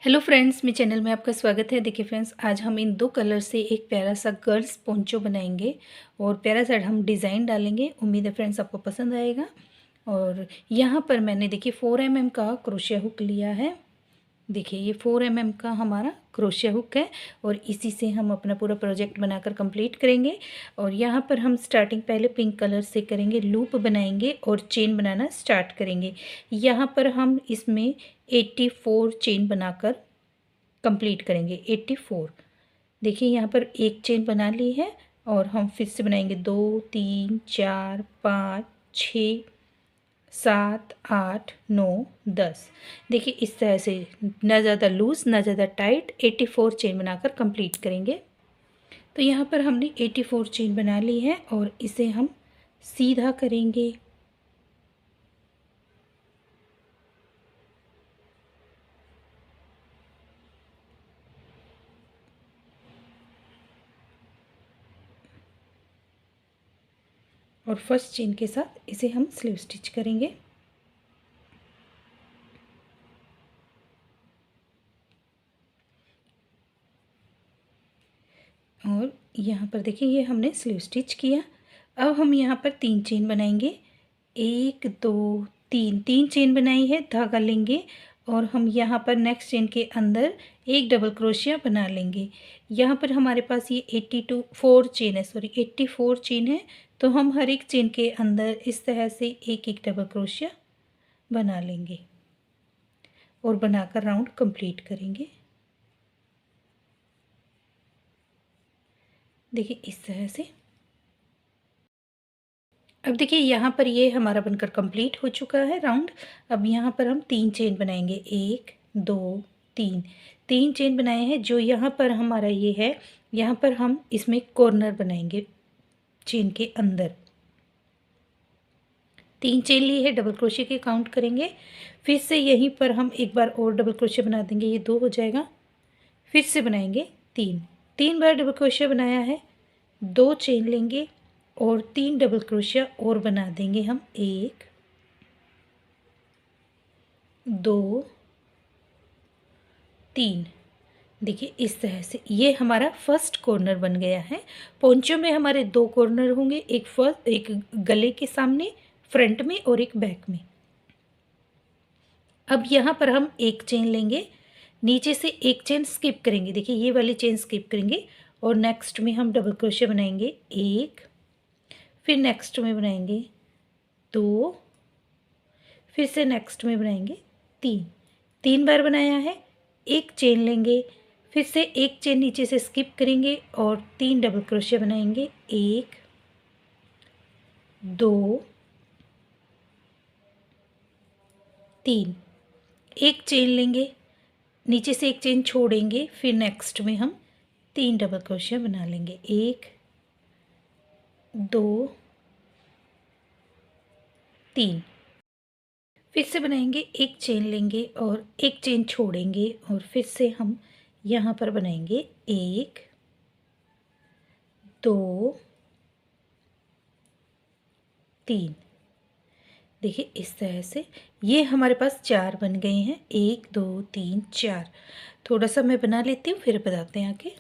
Hello friends, मेरे channel में आपका स्वागत है। देखिए फ्रेंड्स, आज हम इन दो कलर से एक प्यारा सा गर्ल्स पोंचो बनाएंगे और प्यारा सा हम डिज़ाइन डालेंगे। उम्मीद है फ्रेंड्स आपको पसंद आएगा। और यहाँ पर मैंने देखिए 4 mm का क्रोशिया हुक लिया है। देखिए ये 4 mm का हमारा क्रोशिया हुक है और इसी से हम अपना पूरा प्रोजेक्ट बनाकर कंप्लीट करेंगे। और यहाँ पर हम स्टार्टिंग पहले पिंक कलर से करेंगे, लूप बनाएंगे और चेन बनाना स्टार्ट करेंगे। यहाँ पर हम इसमें 84 चेन बनाकर कंप्लीट करेंगे। 84 देखिए यहाँ पर एक चेन बना ली है और हम फिर से बनाएंगे 2 3 4 5 6 7 8 9 10। देखिए इस तरह से ना ज़्यादा लूज़ ना ज़्यादा टाइट 84 चेन बनाकर कंप्लीट करेंगे। तो यहाँ पर हमने 84 चेन बना ली है और इसे हम सीधा करेंगे। और फर्स्ट चेन के साथ इसे हम स्लीव स्टिच करेंगे। और यहाँ पर देखिए ये हमने स्लीव स्टिच किया। अब हम यहाँ पर 3 चेन बनाएंगे। 1 2 3 3 चेन बनाई है, धागा लेंगे और हम यहाँ पर नेक्स्ट चेन के अंदर एक डबल क्रोशिया बना लेंगे। यहाँ पर हमारे पास ये 84 चेन है, सॉरी 84 चेन है। तो हम हर एक चेन के अंदर इस तरह से एक एक डबल क्रोशिया बना लेंगे और बनाकर राउंड कंप्लीट करेंगे। देखिए इस तरह से। अब देखिए यहाँ पर ये हमारा बनकर कंप्लीट हो चुका है राउंड। अब यहाँ पर हम 3 चेन बनाएंगे, 1 2 3 3 चेन बनाए हैं। जो यहाँ पर हमारा ये है, यहाँ पर हम इसमें कॉर्नर बनाएंगे चेन के अंदर। 3 चेन ली है, डबल क्रोशिया के काउंट करेंगे। फिर से यहीं पर हम एक बार और डबल क्रोशिया बना देंगे, ये 2 हो जाएगा। फिर से बनाएंगे 3 बार डबल क्रोशिया बनाया है, 2 चेन लेंगे और 3 डबल क्रोशिया और बना देंगे हम। 1 2 3। देखिए इस तरह से ये हमारा फर्स्ट कॉर्नर बन गया है। पोंचो में हमारे 2 कॉर्नर होंगे, एक गले के सामने फ्रंट में और एक बैक में। अब यहाँ पर हम एक चेन लेंगे, नीचे से एक चेन स्किप करेंगे। देखिए ये वाली चेन स्किप करेंगे और नेक्स्ट में हम डबल क्रोशिया बनाएंगे 1, फिर नेक्स्ट में बनाएंगे 2, फिर से नेक्स्ट में बनाएंगे 3 बार बनाया है। एक चेन लेंगे, फिर से एक चेन नीचे से स्किप करेंगे और 3 डबल क्रोशिया बनाएंगे, 1 2 3। एक चेन लेंगे, नीचे से एक चेन छोड़ेंगे, फिर नेक्स्ट में हम 3 डबल क्रोशिया बना लेंगे, 1 2 3। फिर से बनाएंगे, एक चेन लेंगे और एक चेन छोड़ेंगे और फिर से हम यहाँ पर बनाएंगे 1 2 3। देखिए इस तरह से ये हमारे पास 4 बन गए हैं, 1 2 3 4। थोड़ा सा मैं बना लेती हूँ, फिर बताते हैं आगे।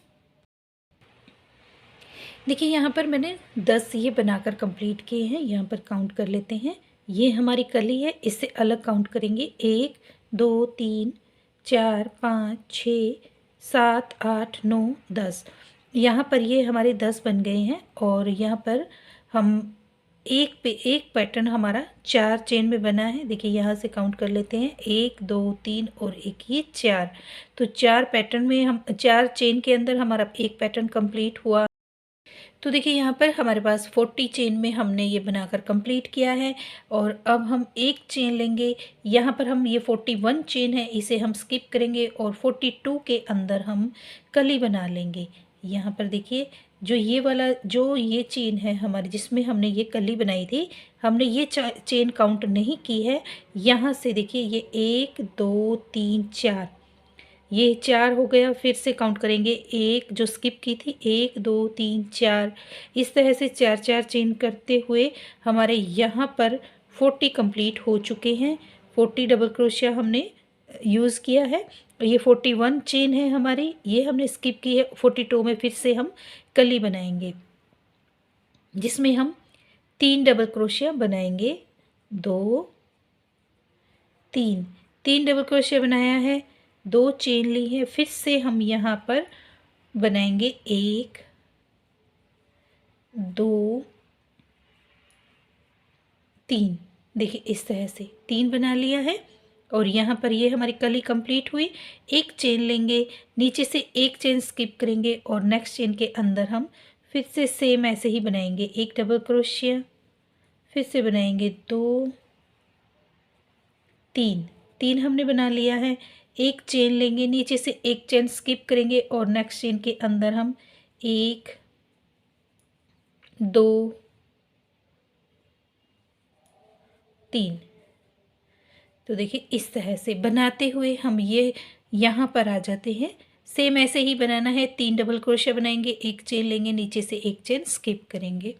देखिए यहाँ पर मैंने 10 ये बनाकर कंप्लीट किए हैं। यहाँ पर काउंट कर लेते हैं। ये हमारी कली है, इससे अलग काउंट करेंगे, 1 2 3 4 5 6 7 8 9 10। यहाँ पर ये हमारे 10 बन गए हैं और यहाँ पर हम एक पे एक पैटर्न हमारा 4 चेन में बना है। देखिए यहाँ से काउंट कर लेते हैं, 1 2 3 और एक ये 4। तो 4 पैटर्न में हम 4 चेन के अंदर हमारा एक पैटर्न कंप्लीट हुआ। तो देखिए यहाँ पर हमारे पास 40 चेन में हमने ये बनाकर कंप्लीट किया है। और अब हम एक चेन लेंगे, यहाँ पर हम ये 41 चेन है, इसे हम स्किप करेंगे और 42 के अंदर हम कली बना लेंगे। यहाँ पर देखिए जो ये वाला जो ये चेन है हमारी, जिसमें हमने ये कली बनाई थी, हमने ये चेन काउंट नहीं की है। यहाँ से देखिए ये 1 2 3 4, ये 4 हो गया। फिर से काउंट करेंगे, एक जो स्किप की थी, 1 2 3 4। इस तरह से 4 चेन करते हुए हमारे यहाँ पर 40 कंप्लीट हो चुके हैं। 40 डबल क्रोशिया हमने यूज़ किया है। ये 41 चेन है हमारी, ये हमने स्किप की है। 42 में फिर से हम कली बनाएंगे, जिसमें हम 3 डबल क्रोशिया बनाएंगे। 2 3 3 डबल क्रोशिया बनाया है, 2 चेन ली है। फिर से हम यहाँ पर बनाएंगे 1 2 3। देखिए इस तरह से 3 बना लिया है और यहाँ पर ये हमारी कली कंप्लीट हुई। एक चेन लेंगे, नीचे से एक चेन स्किप करेंगे और नेक्स्ट चेन के अंदर हम फिर से सेम ऐसे ही बनाएंगे। एक डबल क्रोशिया, फिर से बनाएंगे 2 3 3 हमने बना लिया है। एक चेन लेंगे, नीचे से एक चेन स्किप करेंगे और नेक्स्ट चेन के अंदर हम 1 2 3। तो देखिए इस तरह से बनाते हुए हम ये यहाँ पर आ जाते हैं। सेम ऐसे ही बनाना है, 3 डबल क्रोशिया बनाएंगे, एक चेन लेंगे, नीचे से एक चेन स्किप करेंगे।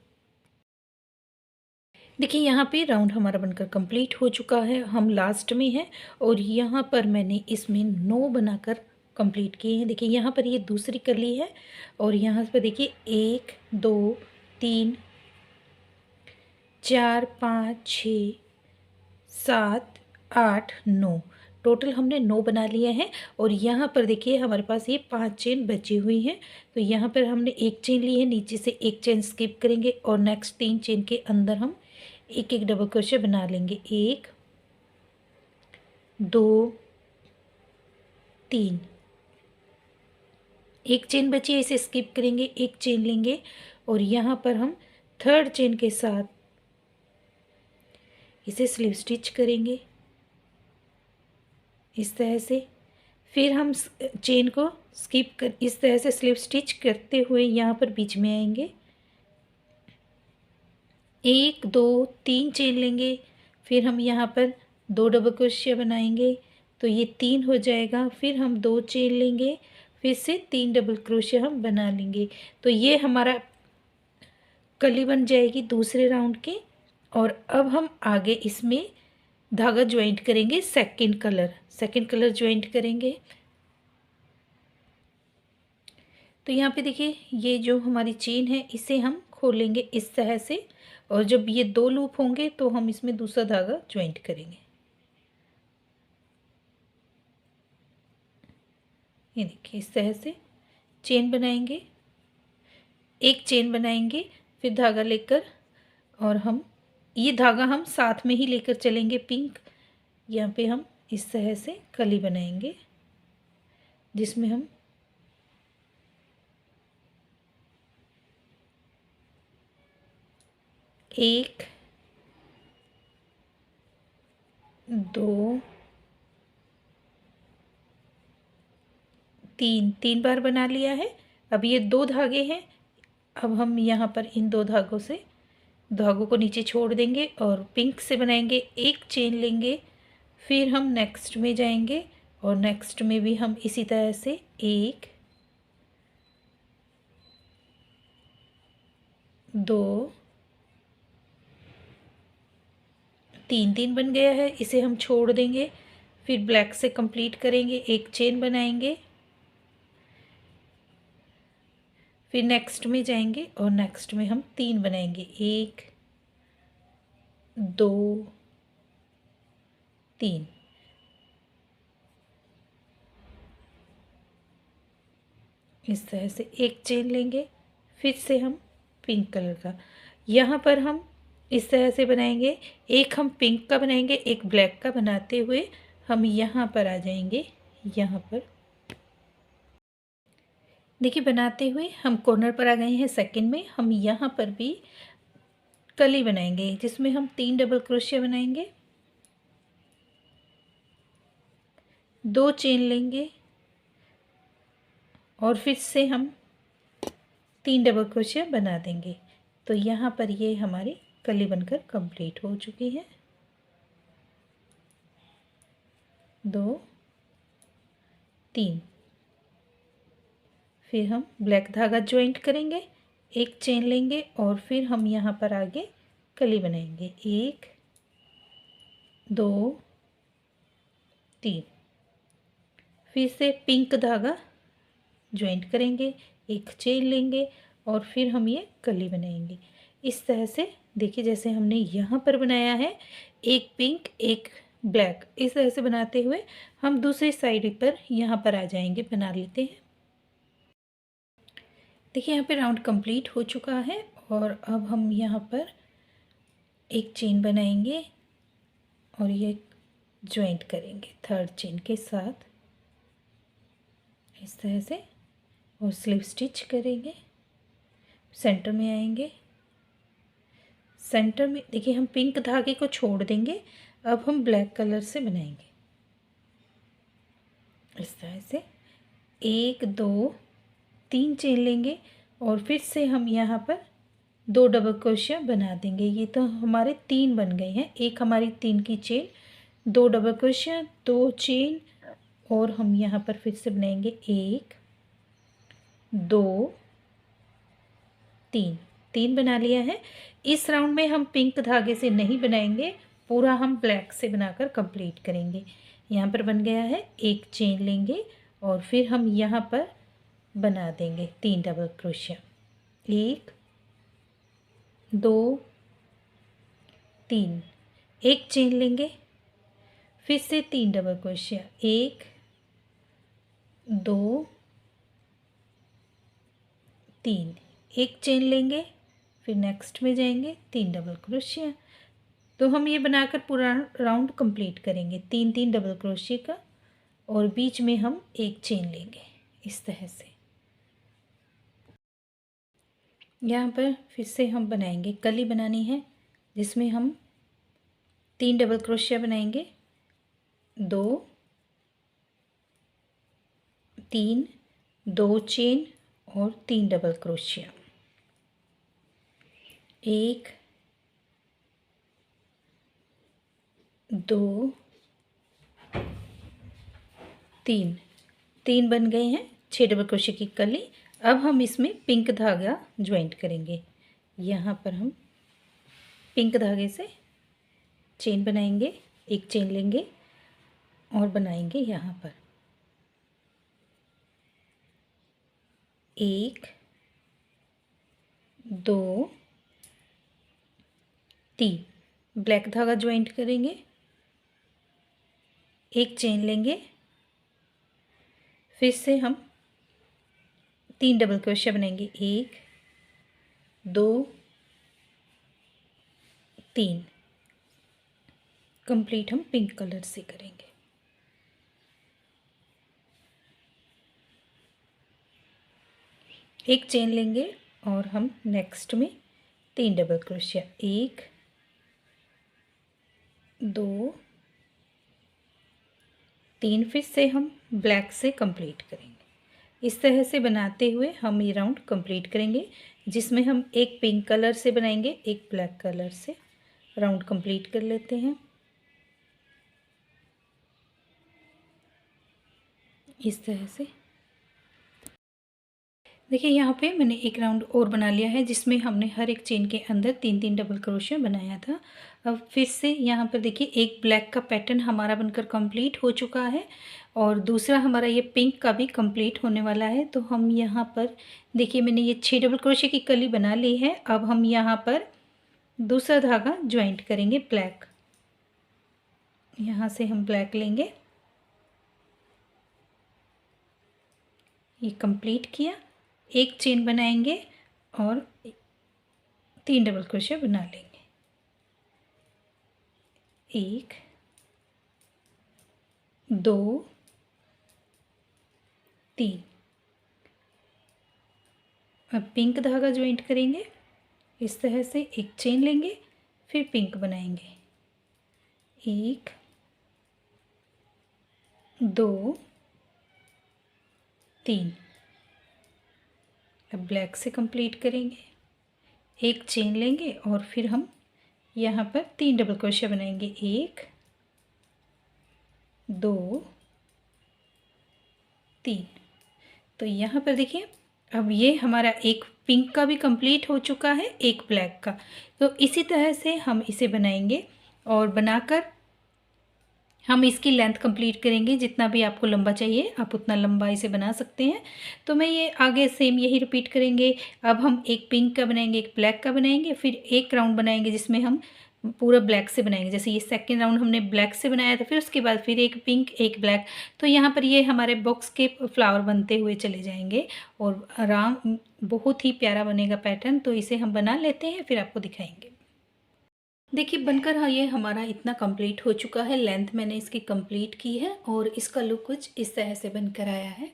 देखिए यहाँ पे राउंड हमारा बनकर कंप्लीट हो चुका है, हम लास्ट में हैं और यहाँ पर मैंने इसमें 9 बनाकर कंप्लीट किए हैं। देखिए यहाँ पर ये दूसरी कली है और यहाँ पर देखिए 1 2 3 4 5 6 7 8 9, टोटल हमने 9 बना लिए हैं। और यहाँ पर देखिए हमारे पास ये 5 चेन बची हुई हैं। तो यहाँ पर हमने एक चेन ली है, नीचे से एक चेन स्किप करेंगे और नेक्स्ट 3 चेन के अंदर हम एक एक डबल क्रोशिया बना लेंगे। 1 2 3, एक चेन बची है, इसे स्किप करेंगे, एक चेन लेंगे और यहाँ पर हम थर्ड चेन के साथ इसे स्लिप स्टिच करेंगे इस तरह से। फिर हम चेन को स्किप कर इस तरह से स्लिप स्टिच करते हुए यहाँ पर बीच में आएंगे। 1 2 3 चेन लेंगे, फिर हम यहाँ पर 2 डबल क्रोशिया बनाएंगे तो ये 3 हो जाएगा। फिर हम 2 चेन लेंगे, फिर से 3 डबल क्रोशिया हम बना लेंगे। तो ये हमारा कली बन जाएगी दूसरे राउंड की। और अब हम आगे इसमें धागा ज्वाइंट करेंगे, सेकंड कलर ज्वाइंट करेंगे। तो यहाँ पे देखिए ये जो हमारी चेन है इसे हम खोलेंगे इस तरह से और जब ये 2 लूप होंगे तो हम इसमें दूसरा धागा ज्वाइंट करेंगे। ये देखिए इस तरह से चेन बनाएंगे, एक चेन बनाएंगे, फिर धागा लेकर और हम ये धागा हम साथ में ही लेकर चलेंगे। पिंक यहाँ पे हम इस तरह से कली बनाएंगे जिसमें हम 1 2 3 बार बना लिया है। अब ये 2 धागे हैं, अब हम यहाँ पर इन 2 धागों को नीचे छोड़ देंगे और पिंक से बनाएंगे। एक चेन लेंगे, फिर हम नेक्स्ट में जाएंगे और नेक्स्ट में भी हम इसी तरह से 1 2 3 बन गया है, इसे हम छोड़ देंगे। फिर ब्लैक से कंप्लीट करेंगे, एक चेन बनाएंगे, फिर नेक्स्ट में जाएंगे और नेक्स्ट में हम 3 बनाएंगे। 1 2 3, इस तरह से एक चेन लेंगे, फिर से हम पिंक कलर का यहाँ पर हम इस तरह से बनाएंगे। एक हम पिंक का बनाएंगे, एक ब्लैक का बनाते हुए हम यहाँ पर आ जाएंगे। यहाँ पर देखिए बनाते हुए हम कॉर्नर पर आ गए हैं। सेकंड में हम यहाँ पर भी कली बनाएंगे जिसमें हम 3 डबल क्रोशिया बनाएंगे, 2 चेन लेंगे और फिर से हम 3 डबल क्रोशिया बना देंगे। तो यहाँ पर ये हमारी कली बनकर कंप्लीट हो चुकी है। 2 3, फिर हम ब्लैक धागा ज्वाइंट करेंगे, एक चेन लेंगे और फिर हम यहाँ पर आगे कली बनाएंगे। 1 2 3, फिर से पिंक धागा ज्वाइंट करेंगे, एक चेन लेंगे और फिर हम ये कली बनाएंगे। इस तरह से देखिए जैसे हमने यहाँ पर बनाया है, एक पिंक एक ब्लैक, इस तरह से बनाते हुए हम दूसरी साइड पर यहाँ पर आ जाएंगे, बना लेते हैं। देखिए यहाँ पे राउंड कंप्लीट हो चुका है और अब हम यहाँ पर एक चेन बनाएंगे और ये ज्वाइंट करेंगे थर्ड चेन के साथ इस तरह से, और स्लिप स्टिच करेंगे। सेंटर में आएंगे, सेंटर में देखिए हम पिंक धागे को छोड़ देंगे, अब हम ब्लैक कलर से बनाएंगे इस तरह से। 1 2 3 चेन लेंगे और फिर से हम यहाँ पर 2 डबल क्रोशिया बना देंगे। ये तो हमारे 3 बन गए हैं, एक हमारी 3 की चेन, 2 डबल क्रोशिया, 2 चेन, और हम यहाँ पर फिर से बनाएंगे 1 2 3, 3 बना लिया है। इस राउंड में हम पिंक धागे से नहीं बनाएंगे, पूरा हम ब्लैक से बनाकर कंप्लीट करेंगे। यहाँ पर बन गया है, एक चेन लेंगे और फिर हम यहाँ पर बना देंगे 3 डबल क्रोशिया, 1 2 3, एक चेन लेंगे, फिर से 3 डबल क्रोशिया, 1 2 3, एक चेन लेंगे, फिर नेक्स्ट में जाएंगे 3 डबल क्रोशिया। तो हम ये बनाकर पूरा राउंड कंप्लीट करेंगे 3 3 डबल क्रोशिया का, और बीच में हम एक चेन लेंगे इस तरह से। यहाँ पर फिर से हम बनाएंगे, कली बनानी है जिसमें हम 3 डबल क्रोशिया बनाएंगे, 2 3, 2 चेन और 3 डबल क्रोशिया, 1 2 3, 3 बन गए हैं, 6 डबल क्रोशिया की कली। अब हम इसमें पिंक धागा ज्वाइंट करेंगे। यहाँ पर हम पिंक धागे से चेन बनाएंगे, एक चेन लेंगे और बनाएंगे यहाँ पर 1 2 3, ब्लैक धागा ज्वाइंट करेंगे, एक चेन लेंगे, फिर से हम 3 डबल क्रोशिया बनाएंगे, 1 2 3, कंप्लीट हम पिंक कलर से करेंगे। एक चेन लेंगे और हम नेक्स्ट में 3 डबल क्रोशिया, 1 2 3, फिर से हम ब्लैक से कंप्लीट करेंगे। इस तरह से बनाते हुए हम ये राउंड कंप्लीट करेंगे, जिसमें हम एक पिंक कलर से बनाएंगे, एक ब्लैक कलर से। राउंड कंप्लीट कर लेते हैं इस तरह से। देखिए यहाँ पे मैंने एक राउंड और बना लिया है, जिसमें हमने हर एक चेन के अंदर 3 3 डबल क्रोशिया बनाया था। अब फिर से यहाँ पर देखिए एक ब्लैक का पैटर्न हमारा बनकर कंप्लीट हो चुका है और दूसरा हमारा ये पिंक का भी कंप्लीट होने वाला है। तो हम यहाँ पर देखिए मैंने ये 6 डबल क्रोशिया की कली बना ली है। अब हम यहाँ पर दूसरा धागा ज्वाइंट करेंगे ब्लैक, यहाँ से हम ब्लैक लेंगे, ये कंप्लीट किया, एक चेन बनाएंगे और 3 डबल क्रोशिया बना लेंगे, 1 2 3। अब पिंक धागा ज्वाइंट करेंगे इस तरह से, एक चेन लेंगे, फिर पिंक बनाएंगे, 1 2 3। अब ब्लैक से कंप्लीट करेंगे, एक चेन लेंगे और फिर हम यहाँ पर 3 डबल क्रोशिया बनाएंगे, 1 2 3। तो यहाँ पर देखिए अब ये हमारा एक पिंक का भी कंप्लीट हो चुका है, एक ब्लैक का। तो इसी तरह से हम इसे बनाएंगे और बनाकर हम इसकी लेंथ कंप्लीट करेंगे, जितना भी आपको लंबा चाहिए आप उतना लंबा इसे बना सकते हैं। तो मैं ये आगे सेम यही रिपीट करेंगे। अब हम एक पिंक का बनाएंगे, एक ब्लैक का बनाएंगे, फिर एक राउंड बनाएंगे जिसमें हम पूरा ब्लैक से बनाएंगे। जैसे ये सेकंड राउंड हमने ब्लैक से बनाया था, फिर उसके बाद फिर एक पिंक एक ब्लैक। तो यहाँ पर ये हमारे बॉक्स के फ्लावर बनते हुए चले जाएंगे और आराम बहुत ही प्यारा बनेगा पैटर्न। तो इसे हम बना लेते हैं, फिर आपको दिखाएंगे। देखिए बनकर हाँ ये हमारा इतना कंप्लीट हो चुका है। लेंथ मैंने इसकी कंप्लीट की है और इसका लुक कुछ इस तरह से बनकर आया है।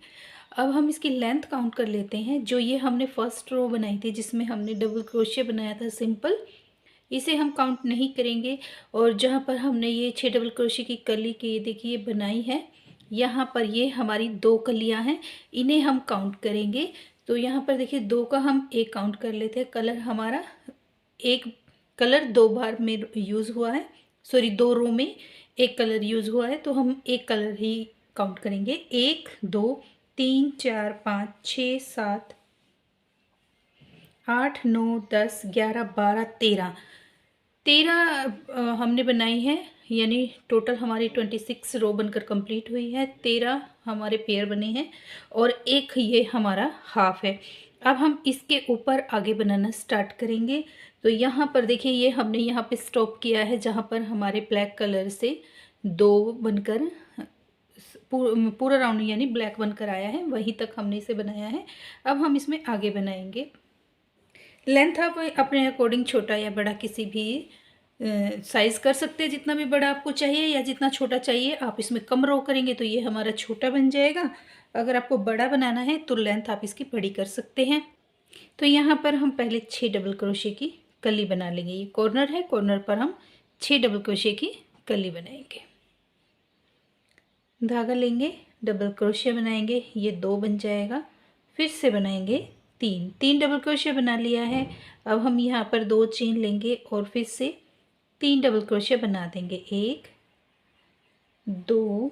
अब हम इसकी लेंथ काउंट कर लेते हैं। जो ये हमने फर्स्ट रो बनाई थी जिसमें हमने डबल क्रोशिया बनाया था सिंपल, इसे हम काउंट नहीं करेंगे। और जहाँ पर हमने ये 6 डबल क्रोशिया की कली की देखिए बनाई है, यहाँ पर ये हमारी 2 कलियाँ हैं, इन्हें हम काउंट करेंगे। तो यहाँ पर देखिए 2 का हम एक काउंट कर लेते हैं। कलर हमारा एक कलर 2 बार में यूज़ हुआ है, सॉरी 2 रो में एक कलर यूज़ हुआ है, तो हम एक कलर ही काउंट करेंगे। 1 2 3 4 5 6 7 8 9 10 11 12 13 हमने बनाई है, यानी टोटल हमारी 26 रो बनकर कंप्लीट हुई है। 13 हमारे पेयर बने हैं और एक ये हमारा हाफ है। अब हम इसके ऊपर आगे बनाना स्टार्ट करेंगे। तो यहाँ पर देखिए ये हमने यहाँ पे स्टॉप किया है जहाँ पर हमारे ब्लैक कलर से 2 बनकर पूरा राउंड यानी ब्लैक बनकर आया है, वहीं तक हमने इसे बनाया है। अब हम इसमें आगे बनाएंगे। लेंथ आप अपने अकॉर्डिंग छोटा या बड़ा किसी भी साइज़ कर सकते हैं, जितना भी बड़ा आपको चाहिए या जितना छोटा चाहिए। आप इसमें कम रो करेंगे तो ये हमारा छोटा बन जाएगा। अगर आपको बड़ा बनाना है तो लेंथ आप इसकी बड़ी कर सकते हैं। तो यहाँ पर हम पहले 6 डबल क्रोशे की कली बना लेंगे। ये कॉर्नर है, कॉर्नर पर हम 6 डबल क्रोशे की कली बनाएंगे। धागा लेंगे, डबल क्रोशे बनाएंगे, ये 2 बन जाएगा। फिर से बनाएंगे 3 डबल क्रोशे बना लिया है। अब हम यहाँ पर 2 चेन लेंगे और फिर से 3 डबल क्रोशे बना देंगे। 1 2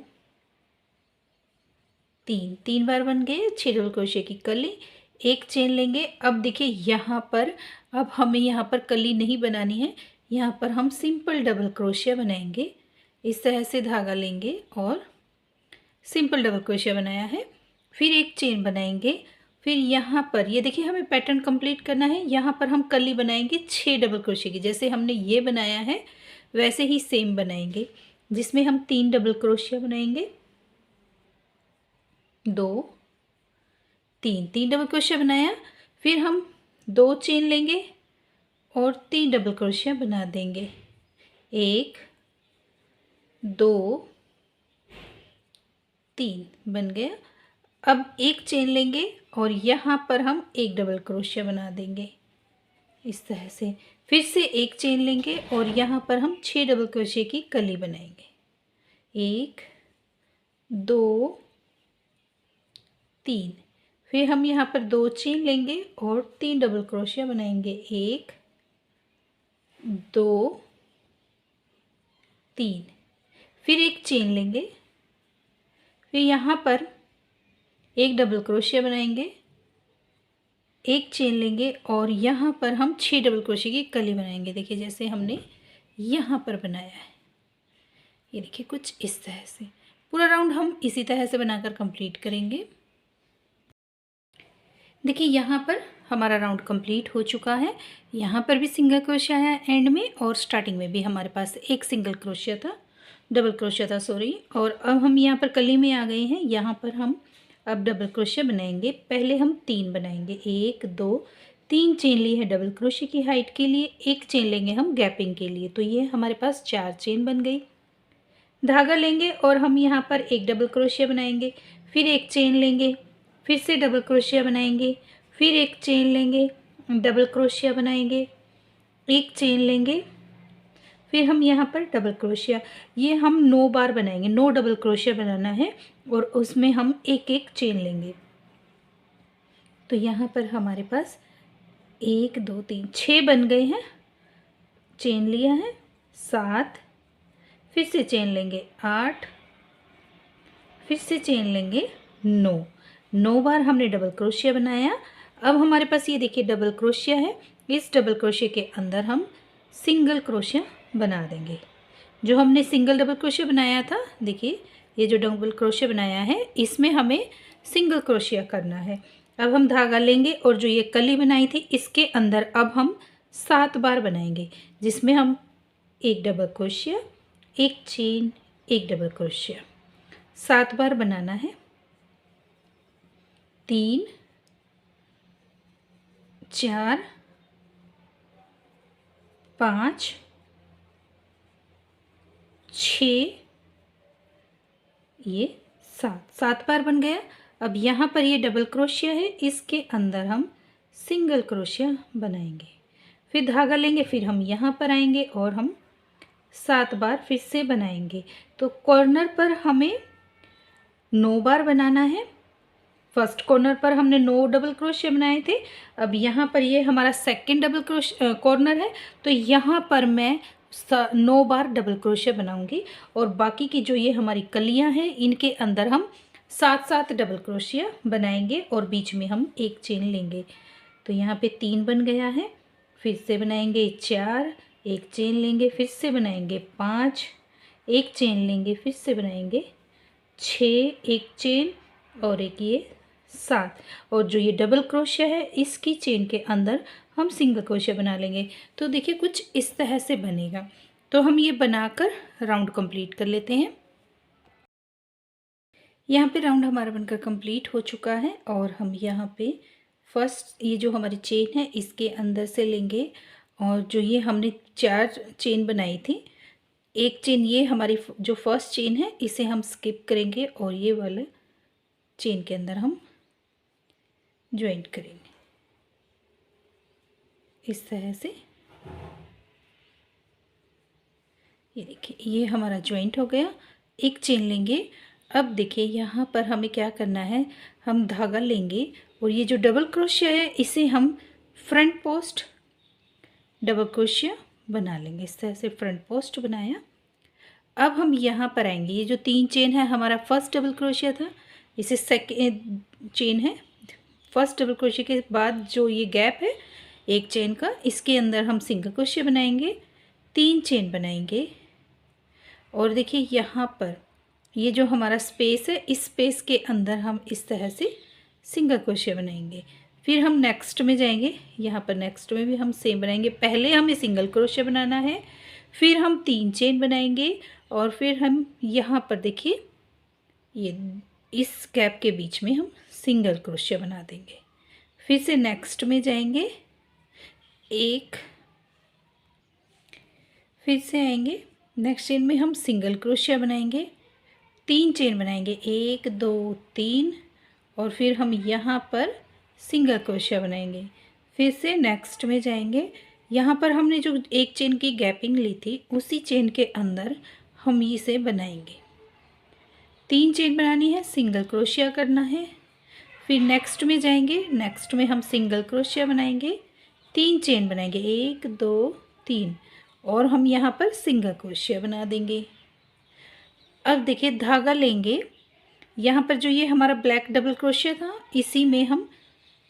3 बार बन गए 6 डबल क्रोशे की कली। एक चेन लेंगे। अब देखिए यहाँ पर अब हमें यहाँ पर कली नहीं बनानी है, यहाँ पर हम सिंपल डबल क्रोशिया बनाएंगे। इस तरह से धागा लेंगे और सिंपल डबल क्रोशिया बनाया है। फिर एक चेन बनाएंगे। फिर यहाँ पर ये देखिए हमें पैटर्न कंप्लीट करना है। यहाँ पर हम कली बनाएंगे 6 डबल क्रोशिया की, जैसे हमने ये बनाया है वैसे ही सेम बनाएंगे, जिसमें हम 3 डबल क्रोशिया बनाएंगे। 2 3 डबल क्रोशिया बनाया। फिर हम 2 चेन लेंगे और 3 डबल क्रोशिया बना देंगे। 1 2 3 बन गया। अब एक चेन लेंगे और यहाँ पर हम एक डबल क्रोशिया बना देंगे इस तरह से। फिर से एक चेन लेंगे और यहाँ पर हम 6 डबल क्रोशिया की कली बनाएंगे। 1 2 3। फिर हम यहाँ पर 2 चेन लेंगे और 3 डबल क्रोशिया बनाएंगे। 1 2 3। फिर एक चेन लेंगे, फिर यहाँ पर एक डबल क्रोशिया बनाएंगे, एक चेन लेंगे और यहाँ पर हम 6 डबल क्रोशिया की कली बनाएंगे। देखिए जैसे हमने यहाँ पर बनाया है, ये देखिए कुछ इस तरह से। पूरा राउंड हम इसी तरह से बनाकर कंप्लीट करेंगे। देखिए यहाँ पर हमारा राउंड कंप्लीट हो चुका है। यहाँ पर भी सिंगल क्रोशिया है एंड में, और स्टार्टिंग में भी हमारे पास एक सिंगल क्रोशिया था, डबल क्रोशिया था सॉरी। और अब हम यहाँ पर कली में आ गए हैं। यहाँ पर हम अब डबल क्रोशिया बनाएंगे। पहले हम 3 बनाएंगे। 1 2 3 चेन ली है डबल क्रोशिया की हाइट के लिए, एक चेन लेंगे हम गैपिंग के लिए। तो ये हमारे पास 4 चेन बन गई। धागा लेंगे और हम यहाँ पर एक डबल क्रोशिया बनाएंगे, फिर एक चेन लेंगे, फिर से डबल क्रोशिया बनाएंगे, फिर एक चेन लेंगे, डबल क्रोशिया बनाएंगे, एक चेन लेंगे, फिर हम यहाँ पर डबल क्रोशिया। ये हम 9 बार बनाएंगे, 9 डबल क्रोशिया बनाना है और उसमें हम एक एक चेन लेंगे। तो यहाँ पर हमारे पास 1 2 3 6 बन गए हैं। चेन लिया है 7, फिर से चेन लेंगे 8, फिर से चेन लेंगे 9 बार हमने डबल क्रोशिया बनाया। अब हमारे पास ये देखिए डबल क्रोशिया है, इस डबल क्रोशिया के अंदर हम सिंगल क्रोशिया बना देंगे। जो हमने सिंगल डबल क्रोशिया बनाया था, देखिए ये जो डबल क्रोशिया बनाया है इसमें हमें सिंगल क्रोशिया करना है। अब हम धागा लेंगे और जो ये कली बनाई थी इसके अंदर अब हम 7 बार बनाएंगे, जिसमें हम एक डबल क्रोशिया, एक चेन, एक डबल क्रोशिया 7 बार बनाना है। 3 4 5 6 ये 7 बार बन गया। अब यहाँ पर ये डबल क्रोशिया है, इसके अंदर हम सिंगल क्रोशिया बनाएंगे, फिर धागा लेंगे, फिर हम यहाँ पर आएंगे और हम 7 बार फिर से बनाएंगे। तो कॉर्नर पर हमें 9 बार बनाना है। फर्स्ट कॉर्नर पर हमने 9 डबल क्रोशिया बनाए थे। अब यहाँ पर ये हमारा सेकंड डबल कॉर्नर है, तो यहाँ पर मैं 9 बार डबल क्रोशिया बनाऊंगी और बाकी की जो ये हमारी कलियाँ हैं इनके अंदर हम 7 डबल क्रोशिया बनाएंगे और बीच में हम एक चेन लेंगे। तो यहाँ पे 3 बन गया है, फिर से बनाएंगे 4, एक चेन लेंगे, फिर से बनाएंगे 5, एक चेन लेंगे, फिर से बनाएंगे 6, एक चेन और एक ये 7। और जो ये डबल क्रोशिया है इसकी चेन के अंदर हम सिंगल क्रोशिया बना लेंगे। तो देखिए कुछ इस तरह से बनेगा। तो हम ये बनाकर राउंड कंप्लीट कर लेते हैं। यहाँ पे राउंड हमारा बनकर कंप्लीट हो चुका है और हम यहाँ पे फर्स्ट ये जो हमारी चेन है इसके अंदर से लेंगे और जो ये हमने 4 चेन बनाई थी, एक चेन ये हमारी जो फर्स्ट चेन है इसे हम स्किप करेंगे और ये वाले चेन के अंदर हम ज्वाइंट करेंगे इस तरह से। ये देखिए ये हमारा ज्वाइंट हो गया। एक चेन लेंगे। अब देखिए यहाँ पर हमें क्या करना है, हम धागा लेंगे और ये जो डबल क्रोशिया है इसे हम फ्रंट पोस्ट डबल क्रोशिया बना लेंगे। इस तरह से फ्रंट पोस्ट बनाया। अब हम यहाँ पर आएंगे, ये जो 3 चेन है हमारा फर्स्ट डबल क्रोशिया था, इसे सेकेंड चेन है। फर्स्ट डबल क्रोशिया के बाद जो ये गैप है एक चेन का, इसके अंदर हम सिंगल क्रोशिया बनाएंगे, 3 चेन बनाएंगे और देखिए यहाँ पर ये जो हमारा स्पेस है इस स्पेस के अंदर हम इस तरह से सिंगल क्रोशिया बनाएंगे। फिर हम नेक्स्ट में जाएंगे, यहाँ पर नेक्स्ट में भी हम सेम बनाएंगे। पहले हमें सिंगल क्रोशिया बनाना है, फिर हम 3 चेन बनाएंगे और फिर हम यहाँ पर देखिए ये इस गैप के बीच में हम सिंगल क्रोशिया बना देंगे। फिर से नेक्स्ट में जाएंगे, एक, फिर से आएंगे नेक्स्ट चेन में हम सिंगल क्रोशिया बनाएंगे, 3 चेन बनाएंगे, 1 2 3 और फिर हम यहाँ पर सिंगल क्रोशिया बनाएंगे। फिर से नेक्स्ट में जाएंगे, यहाँ पर हमने जो एक चेन की गैपिंग ली थी उसी चेन के अंदर हम इसे बनाएंगे। 3 चेन बनानी है, सिंगल क्रोशिया करना है। फिर नेक्स्ट में जाएंगे, नेक्स्ट में हम सिंगल क्रोशिया बनाएंगे, 3 चेन बनाएंगे, 1 2 3 और हम यहाँ पर सिंगल क्रोशिया बना देंगे। अब देखिए धागा लेंगे, यहाँ पर जो ये हमारा ब्लैक डबल क्रोशिया था इसी में हम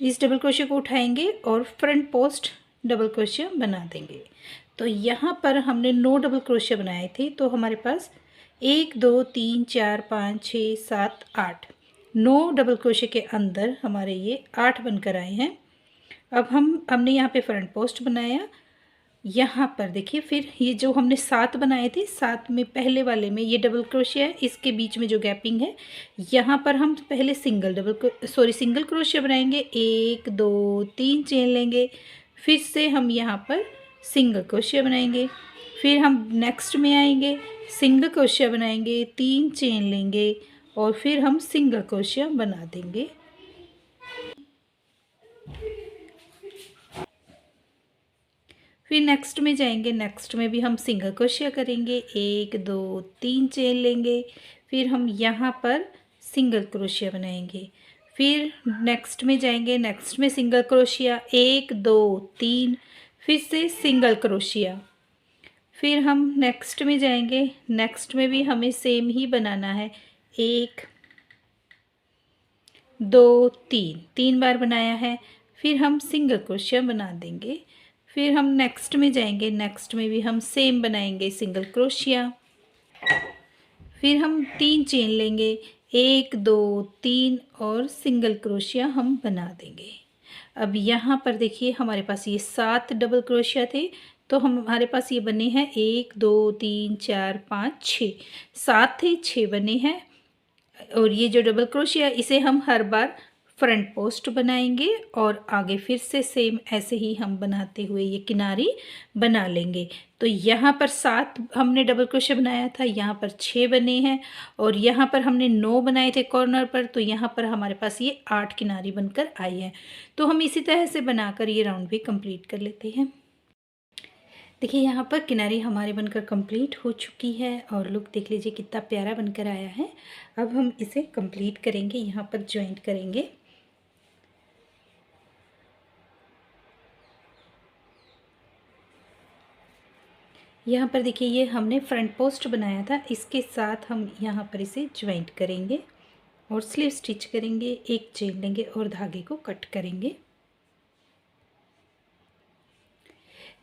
इस डबल क्रोशिया को उठाएंगे और फ्रंट पोस्ट डबल क्रोशिया बना देंगे। तो यहाँ पर हमने 9 डबल क्रोशिया बनाए थे, तो हमारे पास 1 2 3 4 5 6 7 8 9 डबल क्रोशिया के अंदर हमारे ये 8 बनकर आए हैं। अब हमने यहाँ पे फ्रंट पोस्ट बनाया। यहाँ पर देखिए फिर ये जो हमने 7 बनाए थे, 7 में पहले वाले में ये डबल क्रोशिया है, इसके बीच में जो गैपिंग है यहाँ पर हम पहले सिंगल क्रोशिया बनाएंगे, 1 2 3 चेन लेंगे, फिर से हम यहाँ पर सिंगल क्रोशिया बनाएंगे, फिर हम नेक्स्ट में आएंगे, सिंगल क्रोशिया बनाएंगे, 3 चेन लेंगे और फिर हम सिंगल क्रोशिया बना देंगे। फिर नेक्स्ट में जाएंगे, नेक्स्ट में भी हम सिंगल क्रोशिया करेंगे, 1 2 3 चेन लेंगे, फिर हम यहाँ पर सिंगल क्रोशिया बनाएंगे। फिर नेक्स्ट में जाएंगे, नेक्स्ट में सिंगल क्रोशिया, 1 2 3, फिर से सिंगल क्रोशिया। फिर हम नेक्स्ट में जाएंगे, नेक्स्ट में भी हमें सेम ही बनाना है, 1 2 3 बार बनाया है। फिर हम सिंगल क्रोशिया बना देंगे। फिर हम नेक्स्ट में जाएंगे, नेक्स्ट में भी हम सेम बनाएंगे सिंगल क्रोशिया। फिर हम 3 चेन लेंगे, 1 2 3 और सिंगल क्रोशिया हम बना देंगे। अब यहाँ पर देखिए हमारे पास ये 7 डबल क्रोशिया थे, तो हमारे पास ये बने हैं 1 2 3 4 5 6, 7 थे 6 बने हैं। और ये जो डबल क्रोशिया इसे हम हर बार फ्रंट पोस्ट बनाएंगे और आगे फिर से सेम ऐसे ही हम बनाते हुए ये किनारी बना लेंगे। तो यहाँ पर 7 हमने डबल क्रोशिया बनाया था, यहाँ पर 6 बने हैं और यहाँ पर हमने 9 बनाए थे कॉर्नर पर, तो यहाँ पर हमारे पास ये 8 किनारी बनकर आई है। तो हम इसी तरह से बनाकर ये राउंड भी कंप्लीट कर लेते हैं। देखिए यहाँ पर किनारी हमारी बनकर कंप्लीट हो चुकी है और लुक देख लीजिए कितना प्यारा बनकर आया है। अब हम इसे कंप्लीट करेंगे, यहाँ पर जॉइंट करेंगे। यहाँ पर देखिए ये हमने फ्रंट पोस्ट बनाया था, इसके साथ हम यहाँ पर इसे ज्वाइंट करेंगे और स्लीव स्टिच करेंगे। एक चेन लेंगे और धागे को कट करेंगे।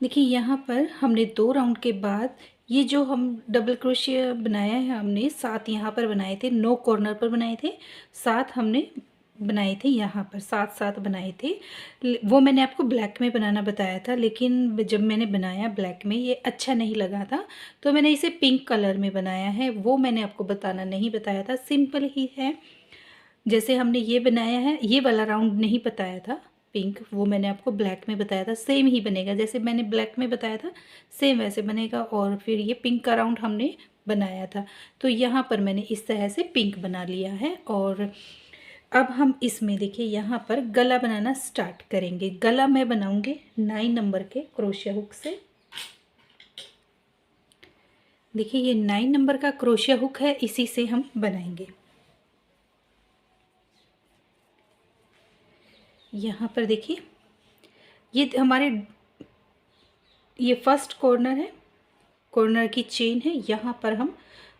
देखिए यहाँ पर हमने 2 राउंड के बाद ये जो हम डबल क्रोशिया बनाया है, हमने 7 यहाँ पर बनाए थे, 9 कॉर्नर पर बनाए थे, 7 हमने बनाए थे यहाँ पर, 7 बनाए थे। वो मैंने आपको ब्लैक में बनाना बताया था, लेकिन जब मैंने बनाया ब्लैक में ये अच्छा नहीं लगा था, तो मैंने इसे पिंक कलर में बनाया है। वो मैंने आपको बताना नहीं बताया था, सिंपल ही है। जैसे हमने ये बनाया है, ये वाला राउंड नहीं बताया था पिंक, वो मैंने आपको ब्लैक में बताया था। सेम ही बनेगा, जैसे मैंने ब्लैक में बताया था सेम वैसे बनेगा। और फिर ये पिंक का राउंड हमने बनाया था, तो यहाँ पर मैंने इस तरह से पिंक बना लिया है। और अब हम इसमें देखिए यहाँ पर गला बनाना स्टार्ट करेंगे। गला मैं बनाऊंगी 9 नंबर के क्रोशिया हुक से। देखिए ये 9 नंबर का क्रोशिया हुक है, इसी से हम बनाएंगे। यहाँ पर देखिए ये हमारे ये फर्स्ट कॉर्नर है, कॉर्नर की चेन है, यहाँ पर हम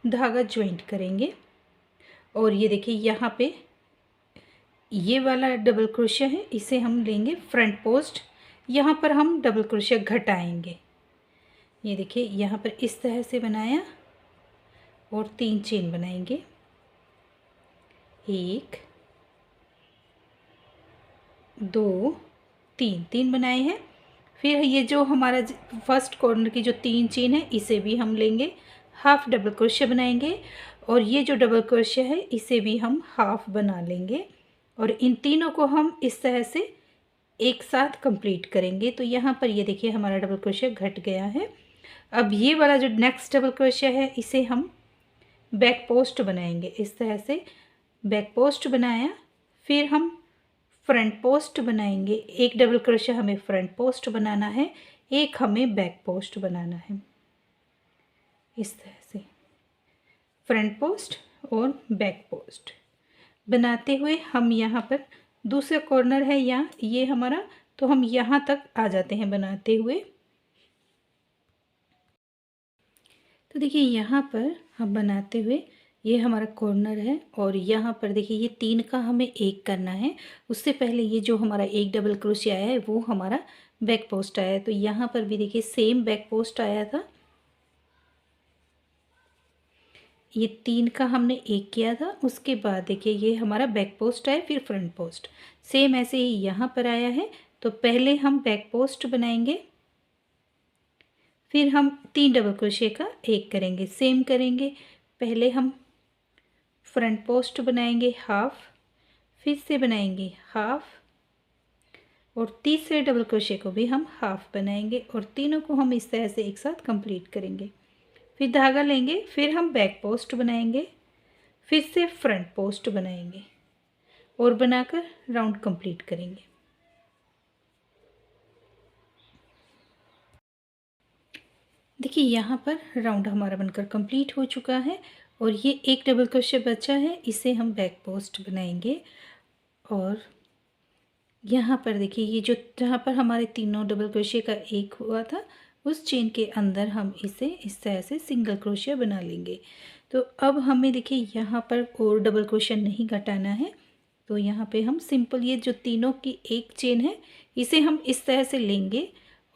धागा ज्वाइंट करेंगे। और ये देखिए यहाँ पे ये वाला डबल क्रोशिया है, इसे हम लेंगे फ्रंट पोस्ट, यहाँ पर हम डबल क्रोशिया घटाएंगे। ये देखिए यहाँ पर इस तरह से बनाया और 3 चेन बनाएंगे, 1 2 3 बनाए हैं। फिर ये जो हमारा फर्स्ट कॉर्नर की जो 3 चेन है, इसे भी हम लेंगे, हाफ डबल क्रोशिया बनाएंगे और ये जो डबल क्रोशिया है इसे भी हम हाफ बना लेंगे और इन तीनों को हम इस तरह से एक साथ कंप्लीट करेंगे। तो यहाँ पर ये देखिए हमारा डबल क्रोशिया घट गया है। अब ये वाला जो नेक्स्ट डबल क्रोशिया है, इसे हम बैक पोस्ट बनाएंगे। इस तरह से बैक पोस्ट बनाया, फिर हम फ्रंट पोस्ट बनाएंगे। एक डबल क्रोशिया हमें फ्रंट पोस्ट बनाना है, एक हमें बैक पोस्ट बनाना है। इस तरह से फ्रंट पोस्ट और बैक पोस्ट बनाते हुए हम यहाँ पर दूसरा कॉर्नर है यहाँ ये हमारा, तो हम यहाँ तक आ जाते हैं बनाते हुए। तो देखिए यहाँ पर हम बनाते हुए ये हमारा कॉर्नर है और यहाँ पर देखिए ये 3 का हमें 1 करना है। उससे पहले ये जो हमारा एक डबल क्रोशिया आया है वो हमारा बैक पोस्ट आया है, तो यहाँ पर भी देखिए सेम बैक पोस्ट आया था। ये 3 का हमने 1 किया था, उसके बाद देखिए ये हमारा बैक पोस्ट आया, फिर फ्रंट पोस्ट सेम ऐसे ही यहाँ पर आया है। तो पहले हम बैक पोस्ट बनाएंगे, फिर हम 3 डबल क्रोशिया का 1 करेंगे, सेम करेंगे। पहले हम फ्रंट पोस्ट बनाएंगे हाफ, फिर से बनाएंगे हाफ और तीसरे डबल क्रोशिया को भी हम हाफ बनाएंगे और तीनों को हम इस तरह से एक साथ कंप्लीट करेंगे। फिर धागा लेंगे, फिर हम बैक पोस्ट बनाएंगे, फिर से फ्रंट पोस्ट बनाएंगे और बनाकर राउंड कंप्लीट करेंगे। देखिए यहाँ पर राउंड हमारा बनकर कंप्लीट हो चुका है और ये एक डबल क्रोशिया बचा है, इसे हम बैक पोस्ट बनाएंगे। और यहाँ पर देखिए ये जो जहाँ पर हमारे तीनों डबल क्रोशिया का 1 हुआ था, उस चेन के अंदर हम इसे इस तरह से सिंगल क्रोशिया बना लेंगे। तो अब हमें देखिए यहाँ पर और डबल क्रोशिया नहीं घटाना है, तो यहाँ पे हम सिंपल ये जो तीनों की 1 चेन है इसे हम इस तरह से लेंगे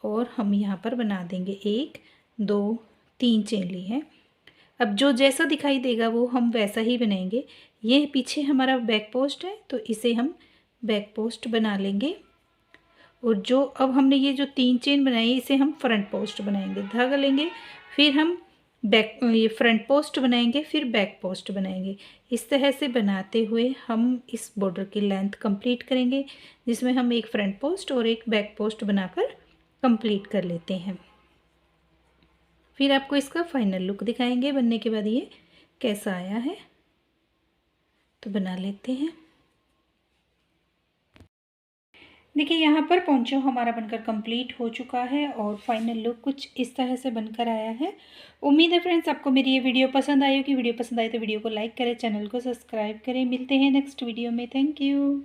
और हम यहाँ पर बना देंगे 1 2 3 चेन ली है। अब जो जैसा दिखाई देगा वो हम वैसा ही बनाएंगे। ये पीछे हमारा बैक पोस्ट है तो इसे हम बैक पोस्ट बना लेंगे। और जो अब हमने ये जो 3 चेन बनाई इसे हम फ्रंट पोस्ट बनाएंगे। धागा लेंगे, फिर हम ये फ्रंट पोस्ट बनाएंगे, फिर बैक पोस्ट बनाएंगे। इस तरह से बनाते हुए हम इस बॉर्डर की लेंथ कंप्लीट करेंगे, जिसमें हम एक फ्रंट पोस्ट और एक बैक पोस्ट बनाकर कंप्लीट कर लेते हैं। फिर आपको इसका फाइनल लुक दिखाएंगे बनने के बाद ये कैसा आया है। तो बना लेते हैं। देखिए यहाँ पर पोंचो हमारा बनकर कंप्लीट हो चुका है और फाइनल लुक कुछ इस तरह से बनकर आया है। उम्मीद है फ्रेंड्स आपको मेरी ये वीडियो पसंद आई होगी। वीडियो पसंद आए तो वीडियो को लाइक करें, चैनल को सब्सक्राइब करें। मिलते हैं नेक्स्ट वीडियो में। Thank you.